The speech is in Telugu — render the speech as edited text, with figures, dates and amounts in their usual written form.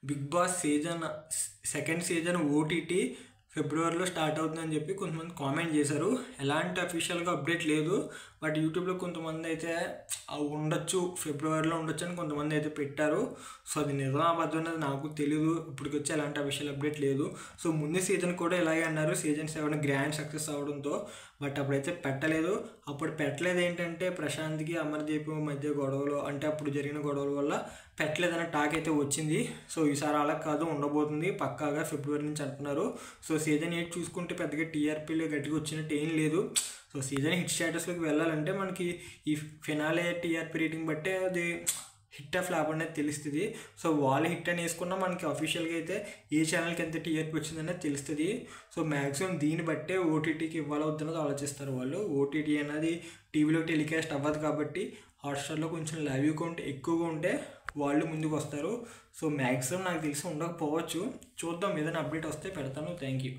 Big Boss second season OTT ఫిబ్రవరిలో స్టార్ట్ అవుతుందని చెప్పి కొంతమంది కామెంట్ చేశారు. ఎలాంటి అఫీషియల్గా అప్డేట్ లేదు, బట్ యూట్యూబ్లో కొంతమంది అయితే ఉండొచ్చు, ఫిబ్రవరిలో ఉండొచ్చు అని కొంతమంది అయితే పెట్టారు. సో అది నిజమా అబద్ధం అనేది నాకు తెలియదు, ఇప్పటికి వచ్చి ఎలాంటి అఫీషియల్ అప్డేట్ లేదు. సో ముందు సీజన్ కూడా ఇలాగే అన్నారు, సీజన్ 7 గ్రాండ్ సక్సెస్ అవడంతో, బట్ అప్పుడైతే పెట్టలేదు. అప్పుడు పెట్టలేదు ఏంటంటే ప్రశాంత్కి అమర్దీప్ మధ్య గొడవలు, అంటే అప్పుడు జరిగిన గొడవల వల్ల పెట్టలేదన్న టాక్ అయితే వచ్చింది. సో ఈసారి అలా కాదు, ఉండబోతుంది పక్కాగా ఫిబ్రవరి నుంచి అంటున్నారు. సో సీజన్ 8 చూసుకుంటే పెద్దగా టీఆర్పీలు గట్టిగా వచ్చినట్టు ఏం లేదు. సో సీజన్ హిట్ స్టేటస్లోకి వెళ్ళాలంటే మనకి ఈ ఫినాలే టీఆర్పీ రేటింగ్ బట్టే అది హిట్ ఆఫ్ ఫ్లాప్ అనేది తెలుస్తుంది. సో వాళ్ళు హిట్ అని వేసుకున్నా మనకి అఫీషియల్గా అయితే ఏ ఛానల్కి ఎంత టీఆర్పీ వచ్చిందనేది తెలుస్తుంది. సో మ్యాక్సిమం దీన్ని బట్టే ఓటీటీకి ఇవ్వాలవుతున్నది ఆలోచిస్తారు వాళ్ళు. ఓటీటీ అనేది టీవీలో టెలికాస్ట్ అవ్వదు కాబట్టి హాట్స్టార్లో కొంచెం లైవ్ కౌంట్ ఎక్కువగా ఉంటే వాళ్ళు ముందుకు వస్తారు. సో మ్యాక్సిమం నాకు తెలిసి ఉండకపోవచ్చు, చూద్దాం, ఏదైనా అప్డేట్ వస్తే పెడతాను. Thank you.